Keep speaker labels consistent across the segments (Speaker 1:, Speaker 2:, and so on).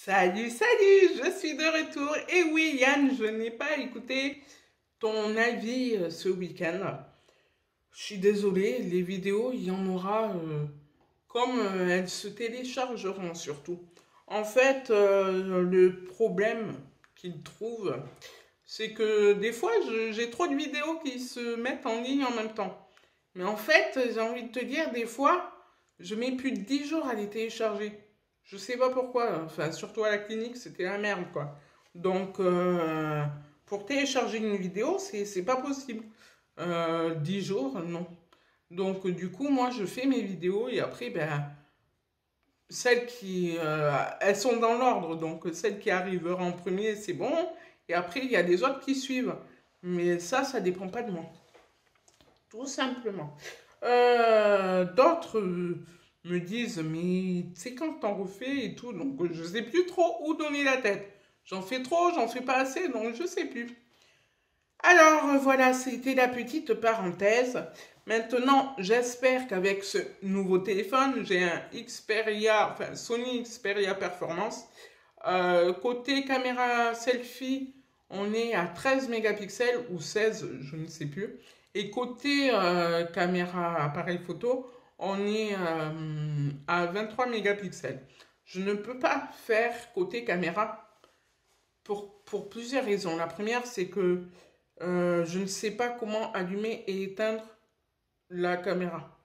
Speaker 1: Salut, salut, je suis de retour. Et oui, Yann, je n'ai pas écouté ton avis ce week-end. Je suis désolée, les vidéos, il y en aura comme elles se téléchargeront surtout. En fait, le problème qu'ils trouvent, c'est que des fois, j'ai trop de vidéos qui se mettent en ligne en même temps. Mais en fait, j'ai envie de te dire, des fois, je mets plus de 10 jours à les télécharger. Je sais pas pourquoi. Enfin, surtout à la clinique, c'était la merde, quoi. Donc, pour télécharger une vidéo, c'est pas possible. 10 jours, non. Donc, du coup, moi, je fais mes vidéos et après, ben, celles qui, elles sont dans l'ordre. Donc, celle qui arrivera en premier, c'est bon. Et après, il y a des autres qui suivent. Mais ça dépend pas de moi. Tout simplement. D'autres me disent, mais c'est quand t'en refais et tout, donc je sais plus trop où donner la tête. J'en fais trop, j'en fais pas assez, donc je sais plus. Alors voilà, c'était la petite parenthèse. Maintenant, j'espère qu'avec ce nouveau téléphone, j'ai un Xperia, enfin Sony Xperia Performance. Côté caméra selfie, on est à 13 mégapixels ou 16, je ne sais plus. Et côté caméra appareil photo, on est à 23 mégapixels. Je ne peux pas faire côté caméra pour plusieurs raisons. La première, c'est que je ne sais pas comment allumer et éteindre la caméra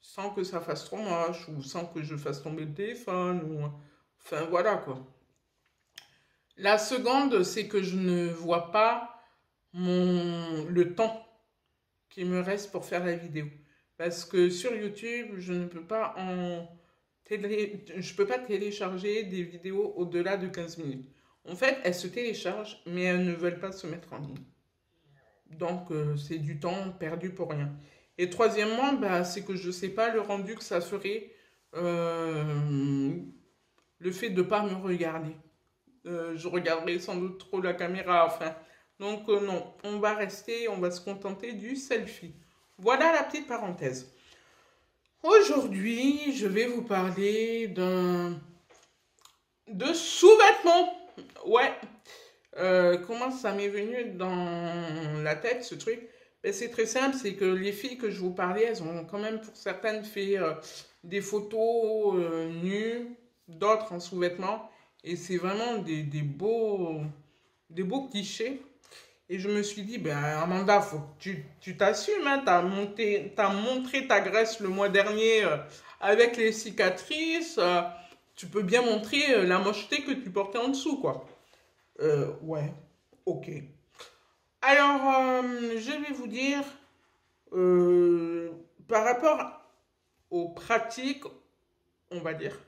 Speaker 1: sans que ça fasse trop moche ou sans que je fasse tomber le téléphone ou enfin voilà quoi. La seconde, c'est que je ne vois pas le temps qui me reste pour faire la vidéo. Parce que sur YouTube, je ne peux pas je peux pas télécharger des vidéos au-delà de 15 minutes. En fait, elles se téléchargent, mais elles ne veulent pas se mettre en ligne. Donc, c'est du temps perdu pour rien. Et troisièmement, bah, c'est que je ne sais pas le rendu que ça ferait le fait de ne pas me regarder. Je regarderai sans doute trop la caméra, enfin. Donc non, on va se contenter du selfie. Voilà la petite parenthèse. Aujourd'hui, je vais vous parler de sous-vêtements. Ouais. Comment ça m'est venu dans la tête ce truc? Ben, c'est très simple, c'est que les filles que je vous parlais, elles ont quand même pour certaines fait des photos nues, d'autres en sous-vêtements. Et c'est vraiment des beaux clichés. Et je me suis dit, ben Amanda, faut que tu t'assumes, hein, t'as montré ta graisse le mois dernier avec les cicatrices, tu peux bien montrer la mocheté que tu portais en dessous, quoi. Ouais, ok. Alors, je vais vous dire, euh, par rapport aux pratiques, on va dire,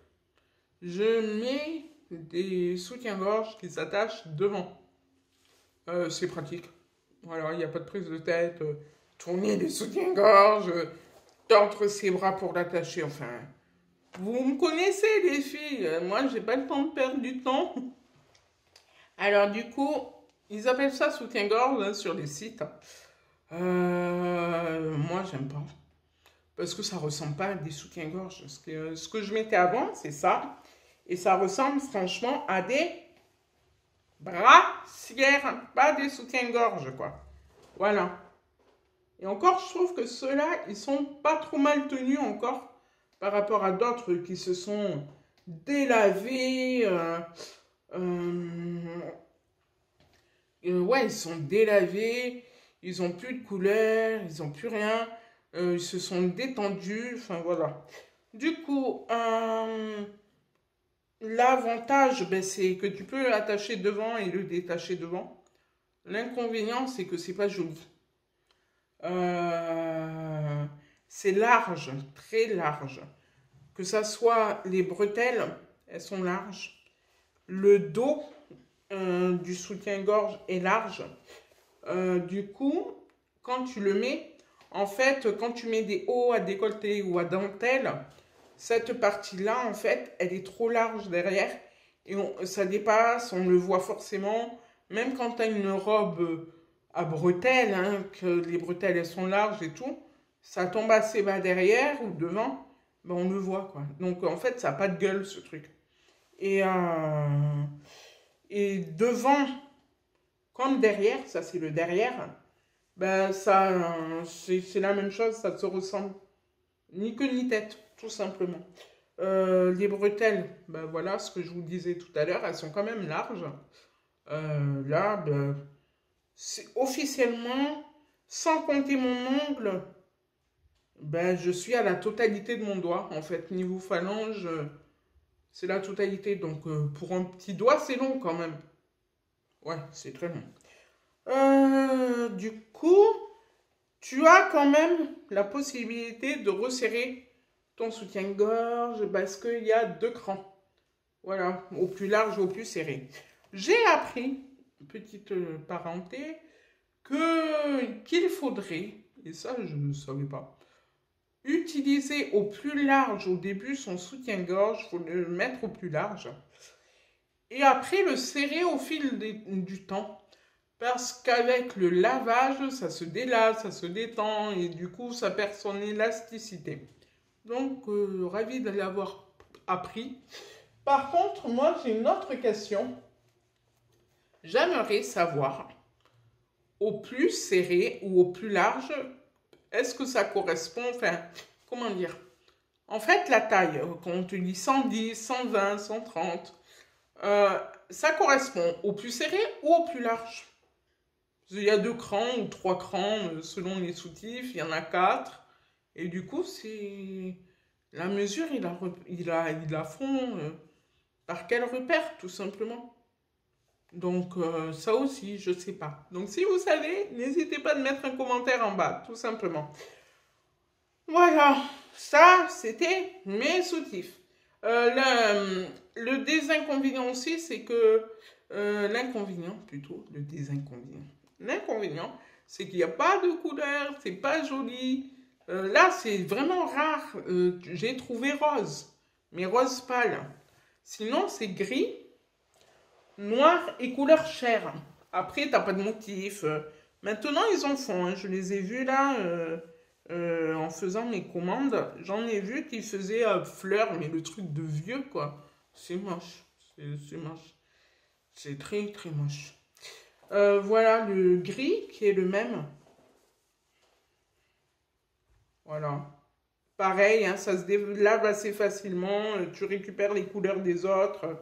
Speaker 1: je mets des soutiens-gorge qui s'attachent devant. C'est pratique. Voilà, il n'y a pas de prise de tête. Tourner les soutiens-gorge, tordre ses bras pour l'attacher. Enfin, vous me connaissez, les filles. Moi, j'ai pas le temps de perdre du temps. Alors, du coup, ils appellent ça soutien-gorge hein, sur les sites. Moi, j'aime pas. Parce que ça ressemble pas à des soutiens-gorge. Ce que je mettais avant, c'est ça. Et ça ressemble franchement à des brassières, pas des soutiens-gorge, quoi. Voilà. Et encore, je trouve que ceux-là, ils sont pas trop mal tenus encore par rapport à d'autres qui se sont délavés. Ouais, ils sont délavés, ils ont plus de couleur, ils ont plus rien, ils se sont détendus, enfin voilà. Du coup, l'avantage, ben, c'est que tu peux l'attacher devant et le détacher devant. L'inconvénient, c'est que c'est pas joli. Euh, c'est large, très large. Que ça soit les bretelles, elles sont larges. Le dos du soutien-gorge est large. Du coup, quand tu le mets, en fait, quand tu mets des hauts à décolleté ou à dentelle, cette partie-là, en fait, elle est trop large derrière et ça dépasse, on le voit forcément. Même quand tu as une robe à bretelles, hein, que les bretelles elles sont larges et tout, ça tombe assez bas derrière ou devant, ben on le voit quoi. Donc en fait, ça n'a pas de gueule ce truc. Et, et devant comme derrière, ça c'est le derrière, ben ça c'est la même chose, ça se ressemble. Ni queue ni tête, tout simplement. Les bretelles, ben voilà ce que je vous disais tout à l'heure, elles sont quand même larges. Là, ben, c'est officiellement, sans compter mon ongle, ben, je suis à la totalité de mon doigt. En fait, niveau phalange, c'est la totalité. Donc, pour un petit doigt, c'est long quand même. Ouais, c'est très long. Du coup, tu as quand même la possibilité de resserrer ton soutien-gorge parce qu'il y a deux crans. Voilà, au plus large, au plus serré. J'ai appris, petite parenthèse, qu'il faudrait, et ça je ne savais pas, utiliser au plus large au début son soutien-gorge, il faut le mettre au plus large, et après le serrer au fil du temps. Parce qu'avec le lavage, ça se délasse, ça se détend et du coup, ça perd son élasticité. Donc, ravi de l'avoir appris. Par contre, moi, j'ai une autre question. J'aimerais savoir, au plus serré ou au plus large, est-ce que ça correspond, enfin, comment dire? En fait, la taille, quand on te dit 110, 120, 130, ça correspond au plus serré ou au plus large? Il y a deux crans ou trois crans selon les soutifs, il y en a quatre. Et du coup, c'est la mesure, il la fond par quel repère, tout simplement. Donc, ça aussi, je ne sais pas. Donc, si vous savez, n'hésitez pas à mettre un commentaire en bas, tout simplement. Voilà, ça, c'était mes soutifs. Le désinconvénient aussi, c'est que... l'inconvénient, plutôt, le désinconvénient. L'inconvénient, c'est qu'il n'y a pas de couleur, c'est pas joli. Là, c'est vraiment rare. J'ai trouvé rose, mais rose pâle. Sinon, c'est gris, noir et couleur chair. Après, t'as pas de motif. Maintenant, ils en font. Hein. Je les ai vus là en faisant mes commandes. J'en ai vu qui faisaient fleurs, mais le truc de vieux, quoi. C'est moche. C'est moche. C'est très, très moche. Voilà le gris qui est le même. Voilà. Pareil, hein, ça se lave assez facilement. Tu récupères les couleurs des autres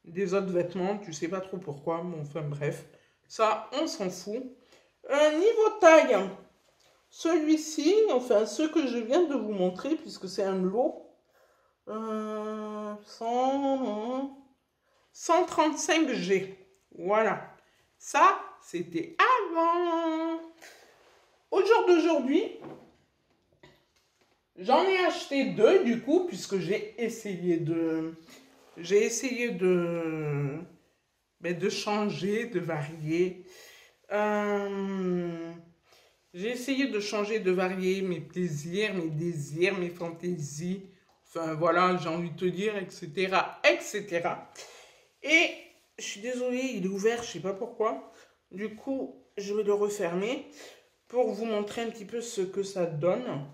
Speaker 1: vêtements. Tu sais pas trop pourquoi. Bon, enfin bref. Ça, on s'en fout. Niveau taille, celui-ci, enfin ceux que je viens de vous montrer, puisque c'est un lot, 135G. Voilà. Ça, c'était avant. Au jour d'aujourd'hui, j'en ai acheté deux du coup, puisque j'ai essayé de changer, de varier. J'ai essayé de changer, de varier mes plaisirs, mes désirs, mes fantaisies. Enfin voilà, j'ai envie de te dire, etc., etc. Et je suis désolée, il est ouvert, je sais pas pourquoi. Du coup, je vais le refermer pour vous montrer un petit peu ce que ça donne.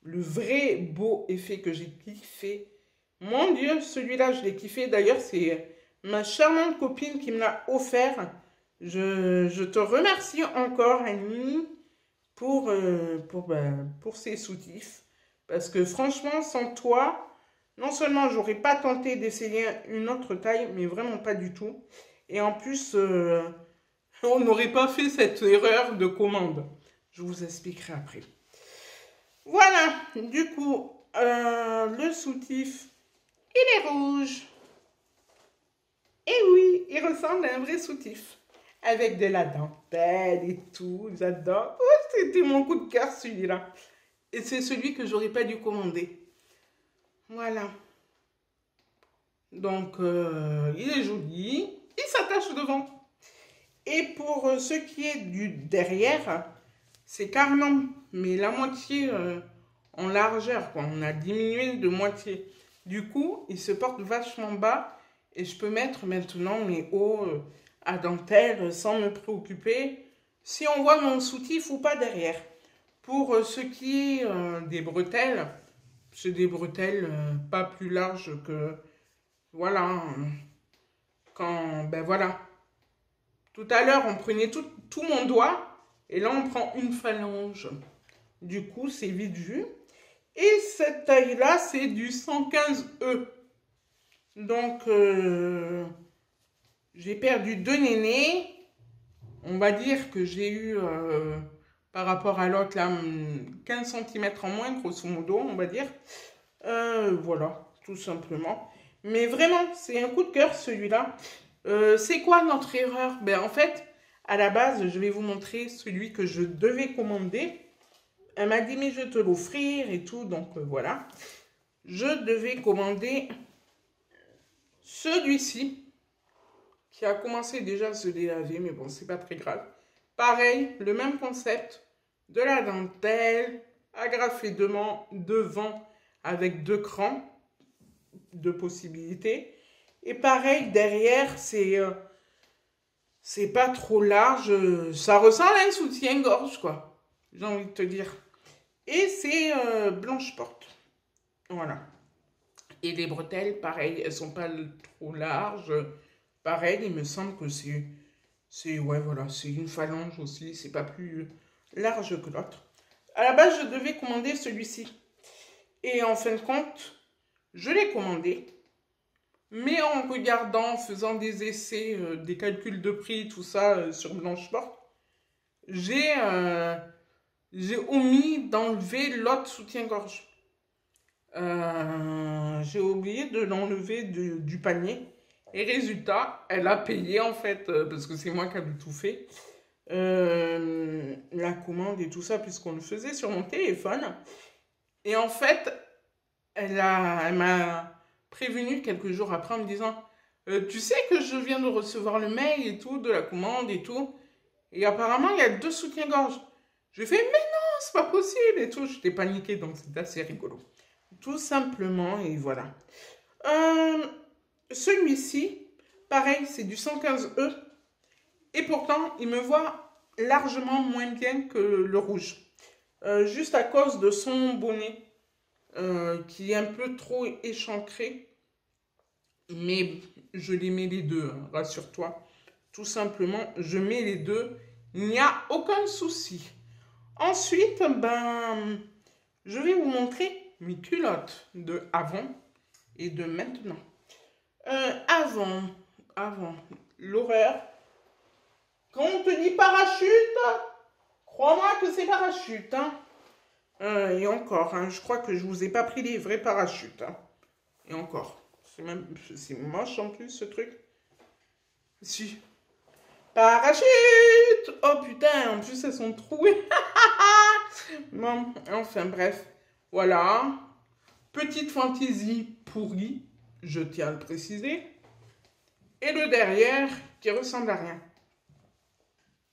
Speaker 1: Le vrai beau effet que j'ai kiffé. Mon Dieu, celui-là, je l'ai kiffé. D'ailleurs, c'est ma charmante copine qui me l'a offert. Je te remercie encore, Annie, pour ces soutifs. Parce que franchement, sans toi, non seulement j'aurais pas tenté d'essayer une autre taille, mais vraiment pas du tout. Et en plus, on n'aurait pas fait cette erreur de commande. Je vous expliquerai après. Voilà, du coup, le soutif, il est rouge. Et oui, il ressemble à un vrai soutif. Avec de la dentelle et tout, j'adore. Oh, c'était mon coup de cœur celui-là. Et c'est celui que j'aurais pas dû commander. Voilà. Donc, il est joli. Il s'attache devant. Et pour ce qui est du derrière, c'est carrément, mais la moitié en largeur, quoi. On a diminué de moitié. Du coup, il se porte vachement bas et je peux mettre maintenant mes hauts à dentelle sans me préoccuper si on voit mon soutif ou pas derrière. Pour ce qui est des bretelles, c'est des bretelles pas plus larges Voilà. Quand, ben voilà. Tout à l'heure, on prenait tout mon doigt. Et là, on prend une phalange. Du coup, c'est vite vu. Et cette taille-là, c'est du 115E. Donc, j'ai perdu 2 nénés. On va dire que j'ai eu, par rapport à l'autre, là, 15 cm en moins, grosso modo, on va dire. Voilà, tout simplement. Mais vraiment, c'est un coup de cœur, celui-là. C'est quoi notre erreur? Ben, en fait, à la base, je vais vous montrer celui que je devais commander. Elle m'a dit, mais je vais te l'offrir et tout, donc voilà. Je devais commander celui-ci, qui a commencé déjà à se délaver, mais bon, c'est pas très grave. Pareil, le même concept, de la dentelle, agrafée devant avec 2 crans de possibilités. Et pareil, derrière, c'est pas trop large, ça ressemble à un soutien-gorge, quoi, j'ai envie de te dire. Et c'est blanche porte. Voilà. Et les bretelles, pareil, elles sont pas trop larges. Pareil, il me semble que ouais, voilà, c'est une phalange aussi, c'est pas plus large que l'autre. À la base, je devais commander celui-ci. Et en fin de compte, je l'ai commandé. Mais en regardant, en faisant des essais, des calculs de prix, tout ça, sur Blancheport, j'ai omis d'enlever l'autre soutien-gorge. J'ai oublié de l'enlever du panier. Et résultat, elle a payé en fait, parce que c'est moi qui avais tout fait, la commande et tout ça, puisqu'on le faisait sur mon téléphone. Et en fait, elle m'a prévenu quelques jours après en me disant, tu sais que je viens de recevoir le mail et tout, de la commande et tout. Et apparemment, il y a 2 soutiens-gorge. Je fais, mais non, c'est pas possible et tout. J'étais paniquée, donc c'était assez rigolo. Tout simplement, et voilà. Celui-ci, pareil, c'est du 115E. Et pourtant, il me voit largement moins bien que le rouge. Juste à cause de son bonnet, qui est un peu trop échancré. Mais je les mets les deux, hein, rassure-toi. Tout simplement, je mets les deux. Il n'y a aucun souci. Ensuite, ben, je vais vous montrer mes culottes de avant et de maintenant. Avant, l'horreur. Quand on te dit parachute, crois-moi que c'est parachute. Hein. Et encore, hein, je crois que je vous ai pas pris les vrais parachutes. Hein. Et encore, c'est moche en plus ce truc. Si. Parachute! Oh putain, en plus elles sont trouées. Bon, enfin bref. Voilà. Petite fantaisie pourrie, je tiens à le préciser. Et le derrière qui ressemble à rien.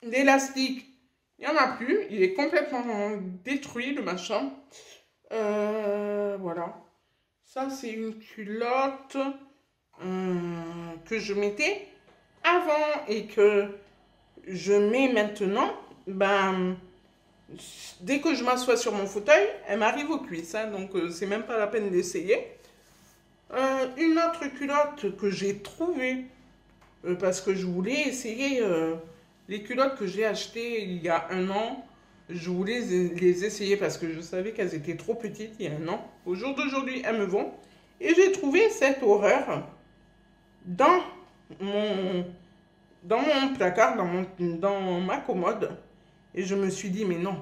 Speaker 1: L'élastique, il n'y en a plus. Il est complètement détruit, le machin. Voilà. Ça, c'est une culotte que je mettais avant et que je mets maintenant. Ben, dès que je m'assois sur mon fauteuil, elle m'arrive aux cuisses. Hein, donc, c'est même pas la peine d'essayer. Une autre culotte que j'ai trouvée parce que je voulais essayer les culottes que j'ai achetées il y a 1 an. Je voulais les essayer parce que je savais qu'elles étaient trop petites il y a 1 an. Au jour d'aujourd'hui, elles me vont. Et j'ai trouvé cette horreur dans mon placard, dans ma commode. Et je me suis dit, mais non.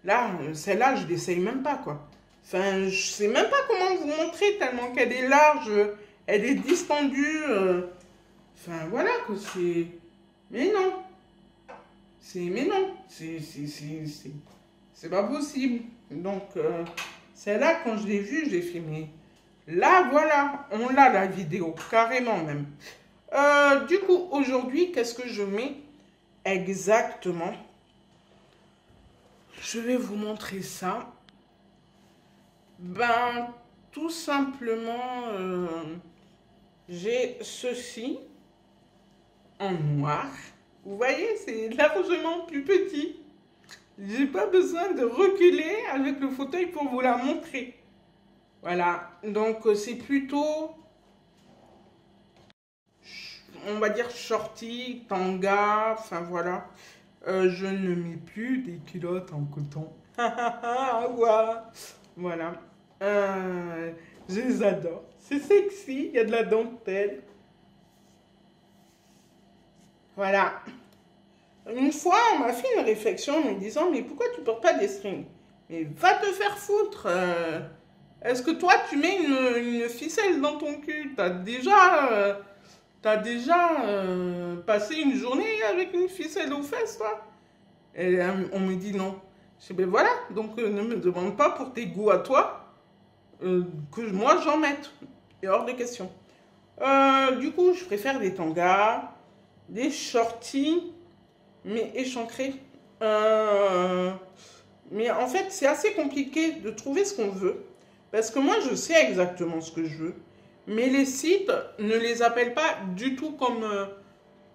Speaker 1: Là, celle-là, je l'essaye même pas, quoi. Enfin, je sais même pas comment vous montrer tellement qu'elle est large, elle est distendue. Enfin, voilà, quoi, c'est... Mais non. Mais non. C'est pas possible. Donc, celle-là, quand je l'ai vue, j'ai fait, mais... Là, voilà, on l'a, la vidéo, carrément même. Du coup, aujourd'hui, qu'est-ce que je mets exactement? Je vais vous montrer ça. Ben, tout simplement, j'ai ceci en noir. Vous voyez, c'est largement plus petit. J'ai pas besoin de reculer avec le fauteuil pour vous la montrer. Voilà, donc c'est plutôt on va dire shorty, tanga, enfin voilà. Je ne mets plus des culottes en coton. Voilà. Je les adore. C'est sexy, il y a de la dentelle. Voilà. Une fois, on m'a fait une réflexion en me disant, mais pourquoi tu portes pas des strings? Mais va te faire foutre. Est-ce que toi, tu mets une ficelle dans ton cul? T'as déjà passé une journée avec une ficelle aux fesses, toi? Et on me dit non. Je dis, ben voilà, donc ne me demande pas pour tes goûts à toi que moi j'en mette. Et hors de question. Du coup, je préfère des tangas, des shorties, mais échancrés. Mais en fait, c'est assez compliqué de trouver ce qu'on veut. Parce que moi, je sais exactement ce que je veux. Mais les sites ne les appellent pas du tout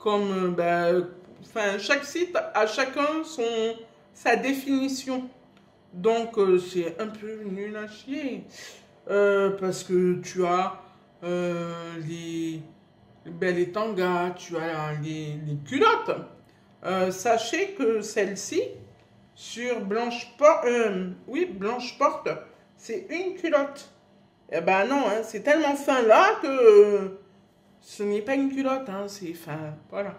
Speaker 1: enfin, chaque site a chacun sa définition. Donc, c'est un peu nul à chier. Parce que tu as les tangas, tu as les culottes. Sachez que celle-ci, sur Blanche Porte, c'est une culotte. Eh ben non, hein, c'est tellement fin là que ce n'est pas une culotte. Hein, c'est fin, voilà.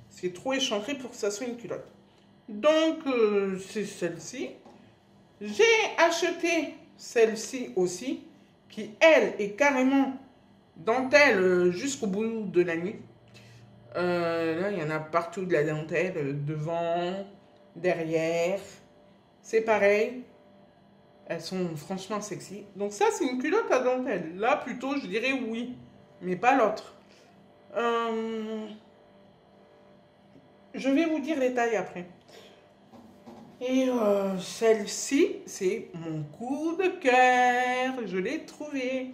Speaker 1: C'est trop échancré pour que ça soit une culotte. Donc, c'est celle-ci. J'ai acheté celle-ci aussi, qui, elle, est carrément dentelle jusqu'au bout de la nuit. Là, il y en a partout de la dentelle, devant, derrière. C'est pareil. Elles sont franchement sexy. Donc ça, c'est une culotte à dentelle. Là, plutôt, je dirais oui, mais pas l'autre. Je vais vous dire les tailles après. Et celle-ci, c'est mon coup de cœur. Je l'ai trouvée.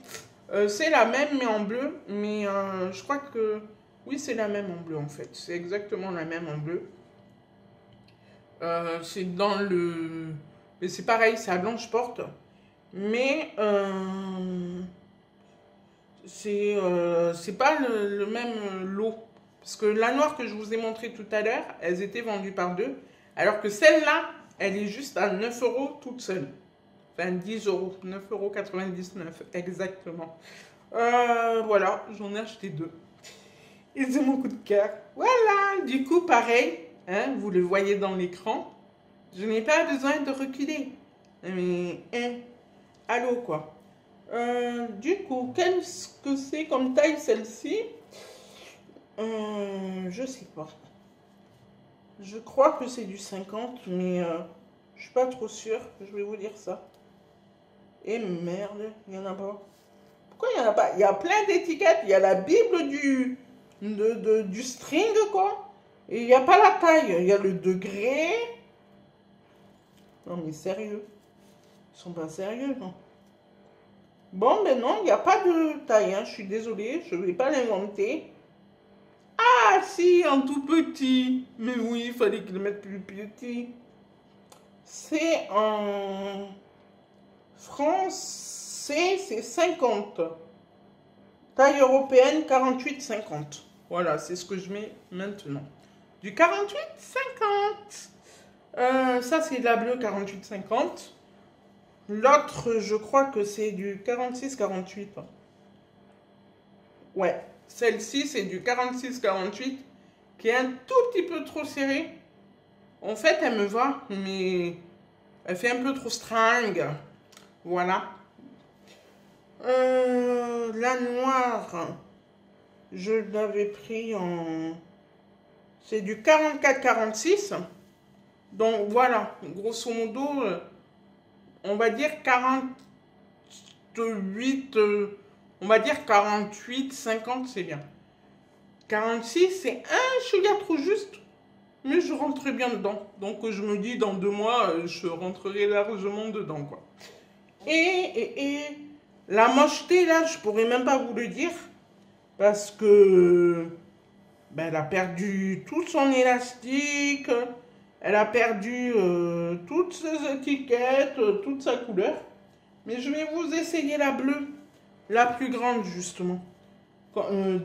Speaker 1: C'est la même, mais en bleu. Mais je crois que... Oui, c'est la même en bleu, en fait. C'est exactement la même en bleu. C'est dans le... Mais c'est pareil, c'est à Blanche Porte. Mais c'est pas le même lot. Parce que la noire que je vous ai montrée tout à l'heure, elles étaient vendues par deux. Alors que celle-là, elle est juste à 9 € toute seule. Enfin, 10 €. 9,99 € exactement. Voilà, j'en ai acheté deux. Et c'est mon coup de cœur. Voilà, du coup, pareil, hein, vous le voyez dans l'écran. Je n'ai pas besoin de reculer. Mais, allô, quoi. Du coup, qu'est-ce que c'est comme taille celle-ci? Je sais pas. Je crois que c'est du 50, mais je suis pas trop sûre. Je vais vous dire ça. Et merde, il y en a pas. Pourquoi il y en a pas? Il y a plein d'étiquettes. Il y a la Bible du string, quoi. Et il n'y a pas la taille. Il y a le degré. Non, mais sérieux. Ils sont pas sérieux, non. Bon, ben non, il n'y a pas de taille. Hein. Je suis désolée, je ne vais pas l'inventer. Ah, si, en tout petit. Mais oui, il fallait qu'il le mette plus petit. C'est en français, c'est 50. Taille européenne, 48-50. Voilà, c'est ce que je mets maintenant. Du 48-50. Ça, c'est de la bleue 48-50. L'autre, je crois que c'est du 46-48. Ouais, celle-ci, c'est du 46-48, qui est un tout petit peu trop serrée. En fait, elle me va, mais elle fait un peu trop string. Voilà. La noire, je l'avais pris en... C'est du 44-46. Donc voilà, grosso modo, on va dire 48, on va dire 48, 50, c'est bien. 46, c'est un chouïa trop juste, mais je rentrerai bien dedans. Donc je me dis, dans 2 mois, je rentrerai largement dedans, quoi. Et la mocheté, là, je pourrais même pas vous le dire, parce que ben, elle a perdu tout son élastique, elle a perdu toutes ses étiquettes, toute sa couleur. Mais je vais vous essayer la bleue, la plus grande justement.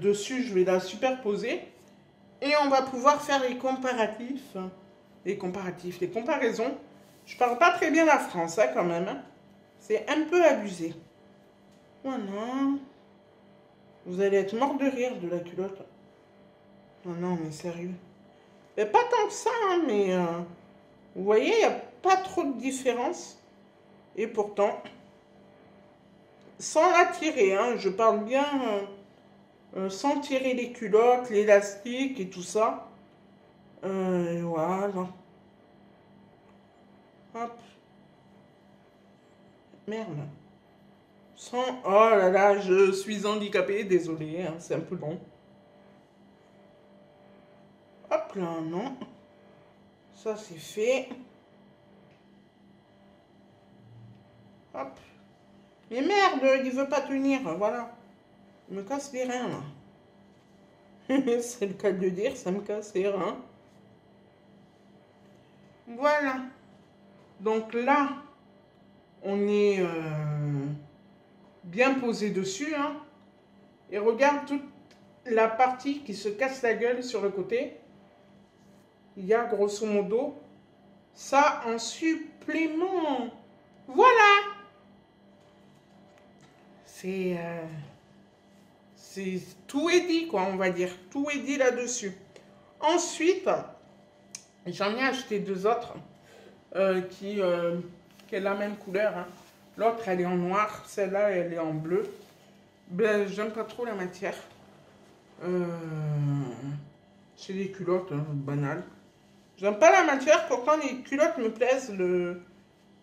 Speaker 1: dessus, je vais la superposer. Et on va pouvoir faire les comparatifs. Les comparaisons. Je parle pas très bien la France, hein, quand même. Hein. C'est un peu abusé. Voilà. Vous allez être mort de rire de la culotte. Non, non, mais sérieux. Il n'y a pas tant que ça, hein, mais... vous voyez, il n'y a pas trop de différence. Et pourtant, sans la tirer, hein, je parle bien sans tirer les culottes, l'élastique et tout ça. Voilà. Hop. Merde. Sans... Oh là là, je suis handicapée, désolé, hein, c'est un peu long. Hop là, non. Ça, c'est fait. Hop. Mais merde, il veut pas tenir, voilà. Il me casse les reins, là. C'est le cas de le dire, ça me casse les reins. Voilà. Donc là, on est bien posé dessus, hein. Et regarde toute la partie qui se casse la gueule sur le côté. Il y a grosso modo ça en supplément. Voilà. C'est tout est dit, quoi, on va dire. Tout est dit là-dessus. Ensuite, j'en ai acheté deux autres qui est la même couleur. Hein. L'autre, elle est en noir. Celle-là, elle est en bleu. Ben, j'aime pas trop la matière. C'est des culottes banales. J'aime pas la matière, pourtant les culottes me plaisent. Elles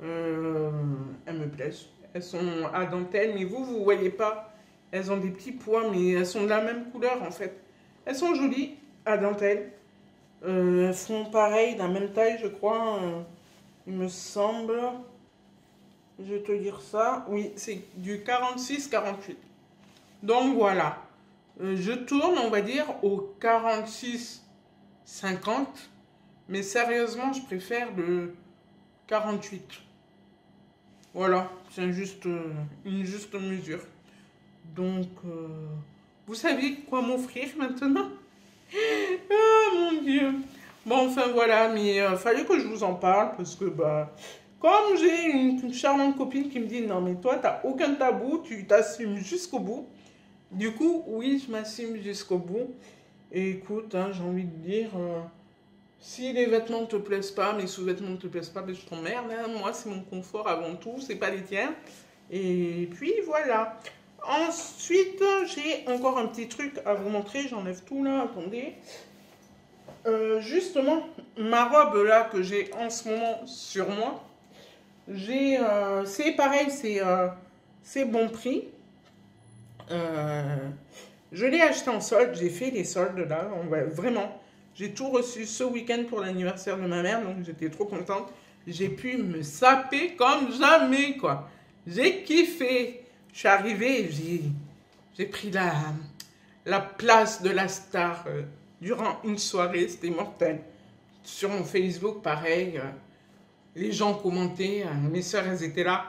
Speaker 1: me plaisent. Elles sont à dentelle, mais vous voyez pas. Elles ont des petits pois, mais elles sont de la même couleur en fait. Elles sont jolies à dentelle. Elles font pareil, de la même taille, je crois. Il me semble. Je vais te dire ça. Oui, c'est du 46-48. Donc voilà. Je tourne, on va dire, au 46-50. Mais sérieusement, je préfère le 48. Voilà, c'est une juste mesure. Donc, vous savez quoi m'offrir maintenant? Oh mon Dieu. Bon, enfin voilà, mais fallait que je vous en parle parce que, bah, comme j'ai une charmante copine qui me dit, non mais toi, t'as aucun tabou, tu t'assumes jusqu'au bout. Du coup, oui, je m'assume jusqu'au bout. Et écoute, hein, j'ai envie de dire, si les vêtements ne te plaisent pas, mes sous-vêtements ne te plaisent pas, ben je t'emmerde. Hein. Moi, c'est mon confort avant tout, c'est pas les tiens. Et puis voilà. Ensuite, j'ai encore un petit truc à vous montrer. J'enlève tout là, attendez. Justement, ma robe là que j'ai en ce moment sur moi, c'est pareil, c'est bon prix. Je l'ai acheté en solde, j'ai fait les soldes là, vraiment. J'ai tout reçu ce week-end pour l'anniversaire de ma mère, donc j'étais trop contente. J'ai pu me saper comme jamais, quoi. J'ai kiffé. Je suis arrivée, j'ai pris la place de la star durant une soirée, c'était mortel. Sur mon Facebook, pareil, les gens commentaient, mes soeurs, elles étaient là.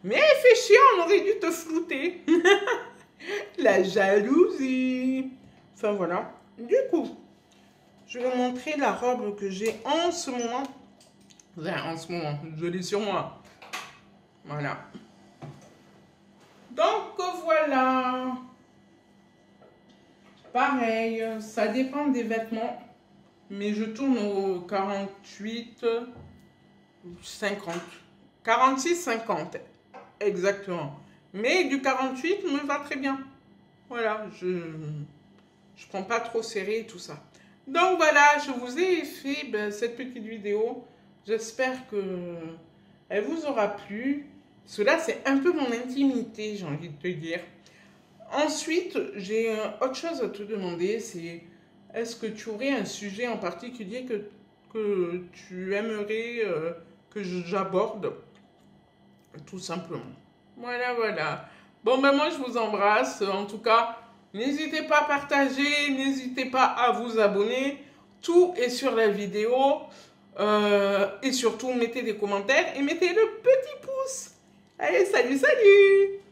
Speaker 1: Mais fais chier, on aurait dû te flouter. La jalousie. Enfin voilà. Du coup, je vais vous montrer la robe que j'ai en ce moment. En ce moment, je l'ai sur moi. Voilà. Donc voilà. Pareil, ça dépend des vêtements. Mais je tourne au 48, 50. 46, 50. Exactement. Mais du 48 me va très bien. Voilà, je prends pas trop serré et tout ça. Donc voilà, je vous ai fait cette petite vidéo. J'espère que elle vous aura plu. Cela, c'est un peu mon intimité, j'ai envie de te dire. Ensuite, j'ai autre chose à te demander, c'est est-ce que tu aurais un sujet en particulier que tu aimerais que j'aborde? Tout simplement. Voilà, voilà. Bon, ben moi, je vous embrasse. En tout cas, n'hésitez pas à partager, n'hésitez pas à vous abonner. Tout est sur la vidéo. Et surtout, mettez des commentaires et mettez le petit pouce. Allez, salut, salut!